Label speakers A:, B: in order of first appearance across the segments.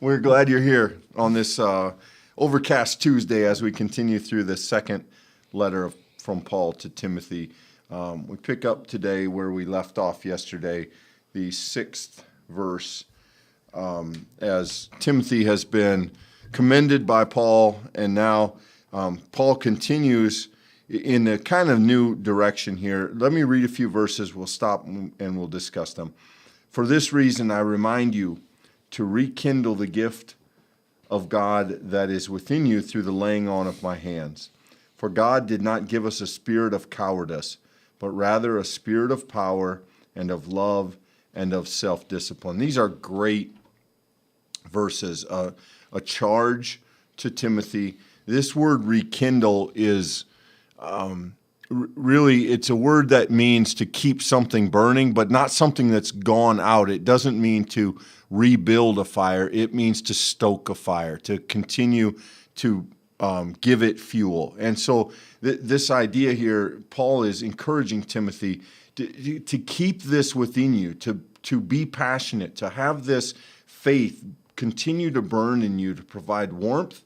A: We're glad you're here on this overcast Tuesday as we continue through the second letter from Paul to Timothy. We pick up today where we left off yesterday, the 6th verse, as Timothy has been commended by Paul, and now Paul continues in a kind of new direction here. Let me read a few verses. We'll stop and we'll discuss them. For this reason, I remind you to rekindle the gift of God that is within you through the laying on of my hands. For God did not give us a spirit of cowardice, but rather a spirit of power and of love and of self-discipline. These are great verses, a charge to Timothy. This word rekindle is really, it's a word that means to keep something burning, but not something that's gone out. It doesn't mean to rebuild a fire. It means to stoke a fire, to continue to give it fuel. And so this idea here, Paul is encouraging Timothy to keep this within you, to be passionate, to have this faith continue to burn in you, to provide warmth.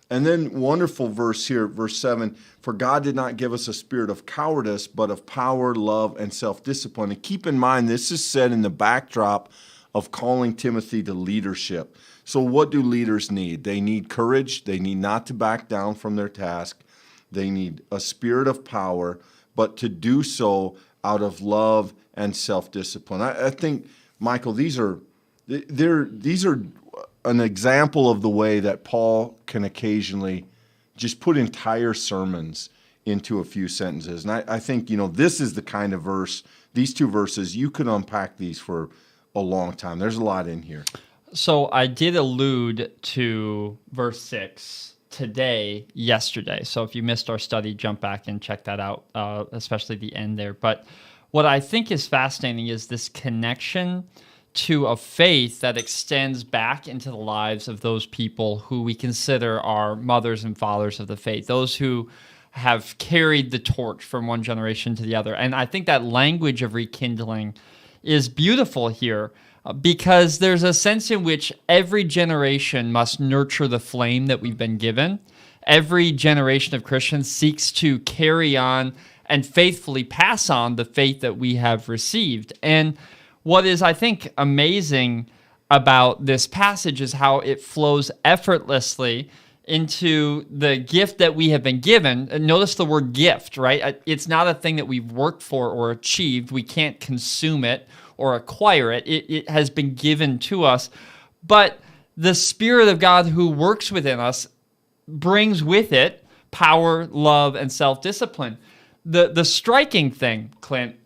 A: And then wonderful verse here, verse 7, for God did not give us a spirit of cowardice, but of power, love, and self-discipline. And keep in mind, this is said in the backdrop of calling Timothy to leadership. So what do leaders need? They need courage. They need not to back down from their task. They need a spirit of power, but to do so out of love and self-discipline. I think, Michael, these are an example of the way that Paul can occasionally just put entire sermons into a few sentences. And I think, this is the kind of verse, these two verses, you could unpack these for a long time. There's a lot in here.
B: So I did allude to verse 6 yesterday. So if you missed our study, jump back and check that out, especially the end there. But what I think is fascinating is this connection to a faith that extends back into the lives of those people who we consider our mothers and fathers of the faith, those who have carried the torch from one generation to the other. And I think that language of rekindling is beautiful here because there's a sense in which every generation must nurture the flame that we've been given. Every generation of Christians seeks to carry on and faithfully pass on the faith that we have received. And what is, I think, amazing about this passage is how it flows effortlessly into the gift that we have been given. And notice the word gift, right? It's not a thing that we've worked for or achieved. We can't consume it or acquire it. It has been given to us. But the Spirit of God who works within us brings with it power, love, and self-discipline. The striking thing, Clint,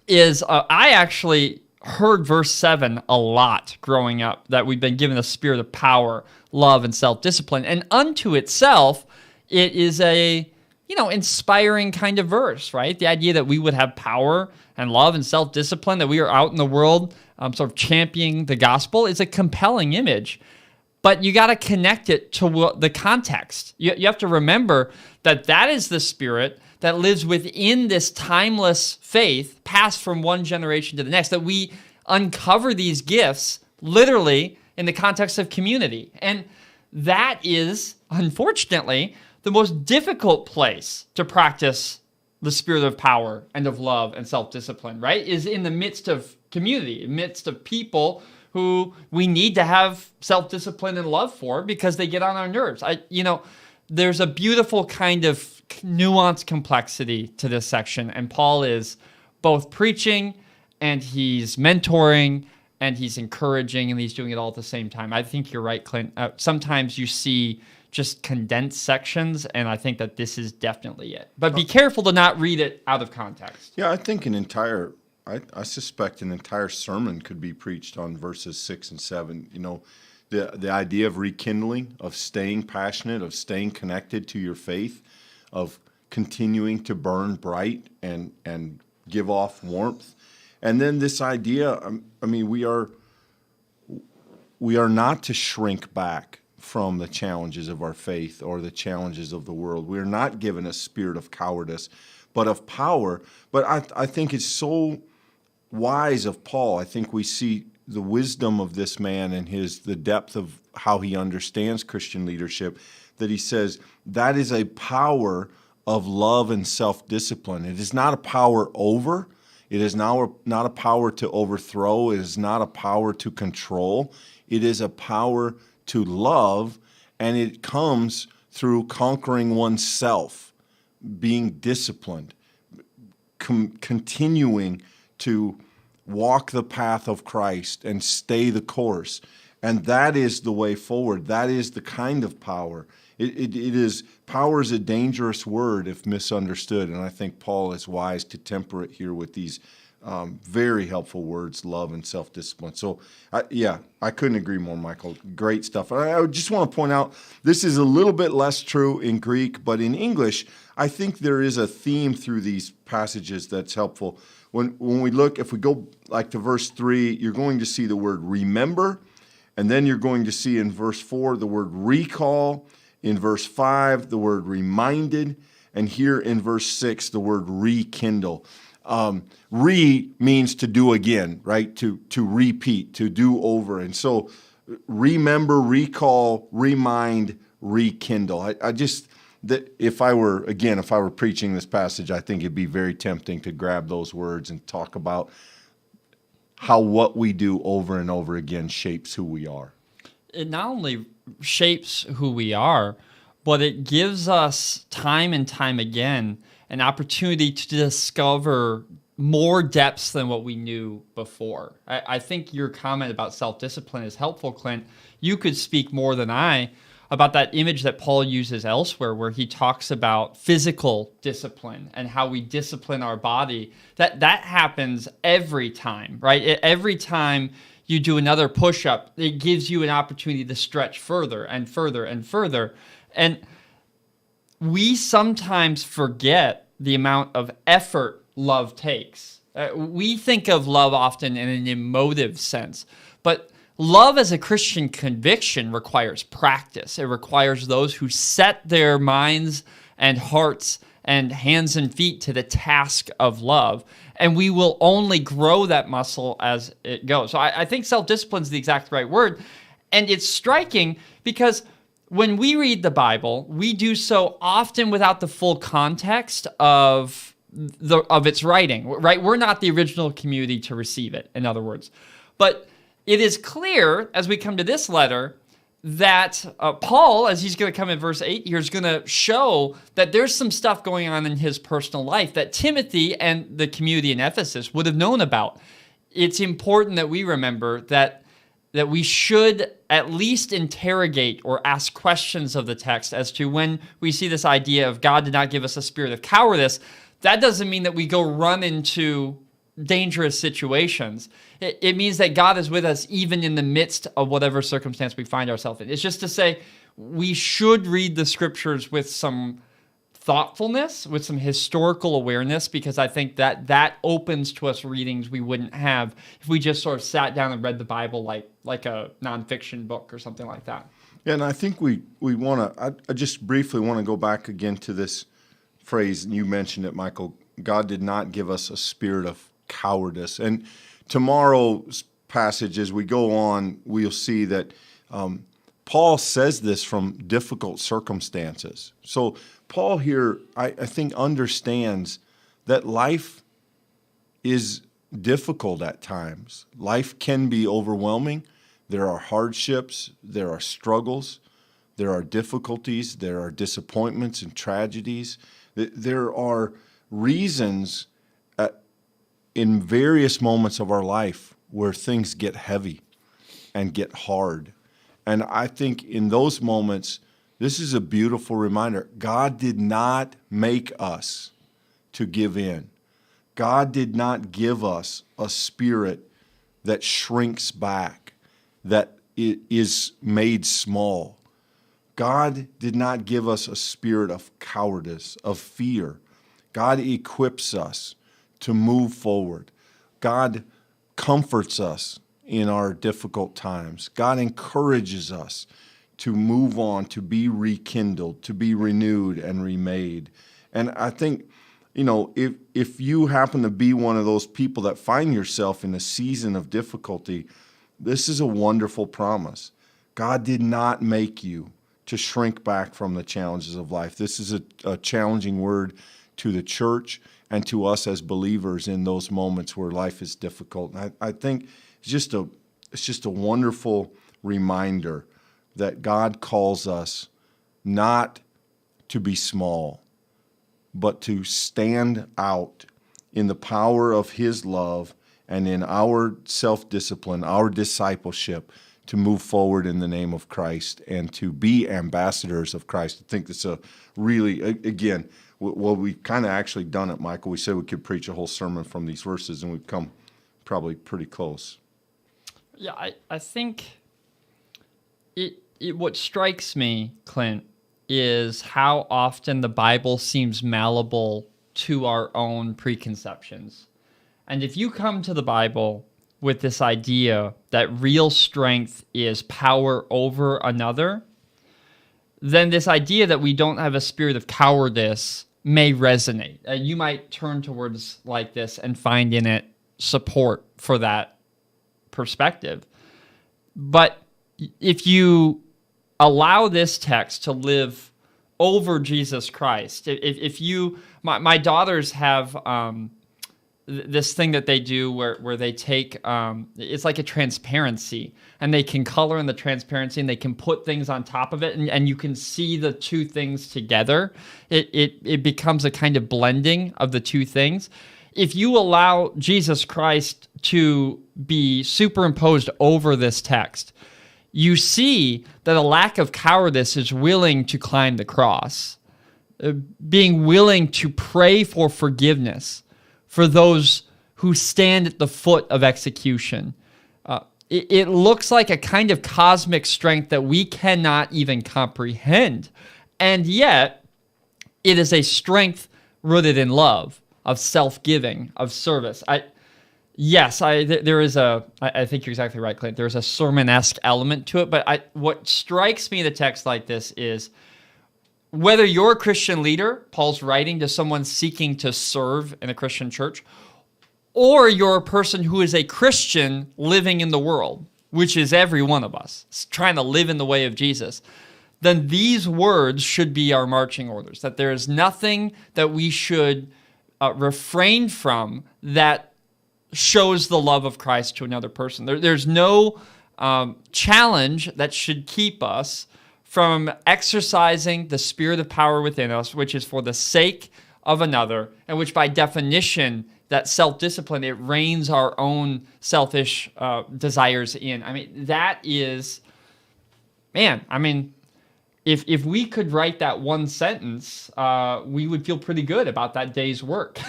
B: is I actually heard verse 7 a lot growing up, that we've been given a spirit of power, love, and self-discipline. And unto itself, it is a, inspiring kind of verse, right? The idea that we would have power and love and self-discipline, that we are out in the world sort of championing the gospel, is a compelling image. But you got to connect it to the context. You have to remember that is the Spirit that lives within this timeless faith, passed from one generation to the next, that we uncover these gifts literally in the context of community. And that is, unfortunately, the most difficult place to practice the spirit of power and of love and self-discipline, right? Is in the midst of community, in the midst of people who we need to have self-discipline and love for because they get on our nerves. There's a beautiful kind of nuanced complexity to this section, and Paul is both preaching and he's mentoring and he's encouraging and he's doing it all at the same time. I think you're right, Clint. Sometimes you see just condensed sections, and I think that this is definitely it. But be careful to not read it out of context.
A: Yeah, I think I suspect an entire sermon could be preached on verses 6 and 7. The idea of rekindling, of staying passionate, of staying connected to your faith, of continuing to burn bright and give off warmth. And then this idea, we are not to shrink back from the challenges of our faith or the challenges of the world. We are not given a spirit of cowardice, but of power. But I think it's so wise of Paul. I think we see the wisdom of this man and the depth of how he understands Christian leadership, that he says that is a power of love and self-discipline. It is not a power over. It is not a power to overthrow. It is not a power to control. It is a power to love, and it comes through conquering oneself, being disciplined, continuing to walk the path of Christ and stay the course. And that is the way forward. That is the kind of power. Power is a dangerous word if misunderstood, and I think Paul is wise to temper it here with these very helpful words, love and self-discipline. So, I couldn't agree more, Michael. Great stuff. I just want to point out, this is a little bit less true in Greek, but in English, I think there is a theme through these passages that's helpful. When we look, if we go like to verse 3, you're going to see the word remember, and then you're going to see in verse 4 the word recall, in verse 5 the word reminded, and here in verse 6 the word rekindle. Means to do again, right? To repeat, to do over. And so remember, recall, remind, rekindle. If I were preaching this passage, I think it'd be very tempting to grab those words and talk about how what we do over and over again shapes who we are.
B: It not only shapes who we are, but it gives us time and time again an opportunity to discover more depths than what we knew before. I think your comment about self-discipline is helpful, Clint. You could speak more than I about that image that Paul uses elsewhere where he talks about physical discipline and how we discipline our body. That happens every time, right? Every time you do another push-up, it gives you an opportunity to stretch further and further and further. And we sometimes forget the amount of effort love takes. We think of love often in an emotive sense, but love as a Christian conviction requires practice. It requires those who set their minds and hearts and hands and feet to the task of love. And we will only grow that muscle as it goes. So I think self-discipline is the exact right word. And it's striking because when we read the Bible, we do so often without the full context of its writing, right? We're not the original community to receive it, in other words. But it is clear, as we come to this letter, that Paul, as he's going to come in verse 8 here, is going to show that there's some stuff going on in his personal life that Timothy and the community in Ephesus would have known about. It's important that we remember that we should at least interrogate or ask questions of the text as to when we see this idea of God did not give us a spirit of cowardice. That doesn't mean that we go run into dangerous situations. It means that God is with us even in the midst of whatever circumstance we find ourselves in. It's just to say we should read the scriptures with some thoughtfulness, with some historical awareness, because I think that opens to us readings we wouldn't have if we just sort of sat down and read the Bible like a nonfiction book or something like that.
A: Yeah, and I think we want to, I just briefly want to go back again to this phrase, and you mentioned it, Michael, God did not give us a spirit of cowardice. And tomorrow's passage, as we go on, we'll see that Paul says this from difficult circumstances. So Paul here, I think, understands that life is difficult at times. Life can be overwhelming. There are hardships, there are struggles, there are difficulties, there are disappointments and tragedies. There are reasons in various moments of our life where things get heavy and get hard. And I think in those moments, this is a beautiful reminder. God did not make us to give in. God did not give us a spirit that shrinks back, that is made small. God did not give us a spirit of cowardice, of fear. God equips us to move forward. God comforts us in our difficult times. God encourages us to move on, to be rekindled, to be renewed and remade. And I think, if you happen to be one of those people that find yourself in a season of difficulty, This is a wonderful promise. God did not make you to shrink back from the challenges of life. This is a challenging word to the church and to us as believers in those moments where life is difficult. And I think it's just a wonderful reminder that God calls us not to be small, but to stand out in the power of His love and in our self-discipline, our discipleship, to move forward in the name of Christ and to be ambassadors of Christ. I think that's a really, again, well, we've kind of actually done it, Michael. We said we could preach a whole sermon from these verses, and we've come probably pretty close.
B: Yeah, I think what strikes me, Clint, is how often the Bible seems malleable to our own preconceptions. And if you come to the Bible with this idea that real strength is power over another, then this idea that we don't have a spirit of cowardice may resonate. You might turn towards like this and find in it support for that perspective. But if you allow this text to live over Jesus Christ, if you, my daughters have this thing that they do where they take, it's like a transparency, and they can color in the transparency and they can put things on top of it, and you can see the two things together. It becomes a kind of blending of the two things. If you allow Jesus Christ to be superimposed over this text, you see that a lack of cowardice is willing to climb the cross, being willing to pray for forgiveness for those who stand at the foot of execution. It looks like a kind of cosmic strength that we cannot even comprehend. And yet, it is a strength rooted in love, of self-giving, of service. I think you're exactly right, Clint. There's a sermon-esque element to it. But what strikes me in a text like this is, whether you're a Christian leader, Paul's writing to someone seeking to serve in a Christian church, or you're a person who is a Christian living in the world, which is every one of us, trying to live in the way of Jesus, then these words should be our marching orders, that there is nothing that we should refrain from that shows the love of Christ to another person. There's no challenge that should keep us from exercising the spirit of power within us, which is for the sake of another, and which by definition, that self-discipline, it reins our own selfish desires in. I mean, that is, man, I mean, if we could write that one sentence, we would feel pretty good about that day's work.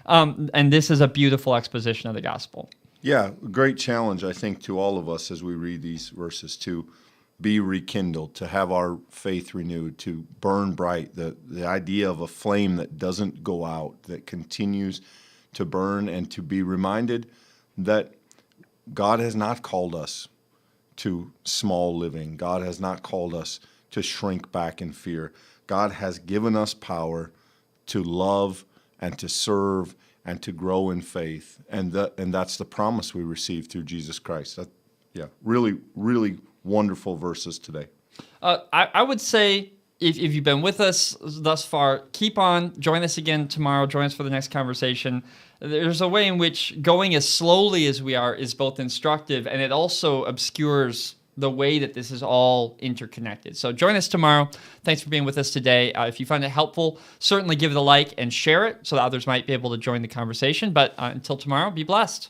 B: And this is a beautiful exposition of the gospel.
A: Yeah, great challenge, I think, to all of us as we read these verses, to be rekindled, to have our faith renewed, to burn bright, the idea of a flame that doesn't go out, that continues to burn, and to be reminded that God has not called us to small living. God has not called us to shrink back in fear. God has given us power to love and to serve and to grow in faith, and that's the promise we receive through Jesus Christ. Really, really wonderful verses today.
B: I would say, if you've been with us thus far, keep on. Join us again tomorrow. Join us for the next conversation. There's a way in which going as slowly as we are is both instructive, and it also obscures the way that this is all interconnected. So join us tomorrow. Thanks for being with us today. If you find it helpful, certainly give it a like and share it so that others might be able to join the conversation. But until tomorrow, be blessed.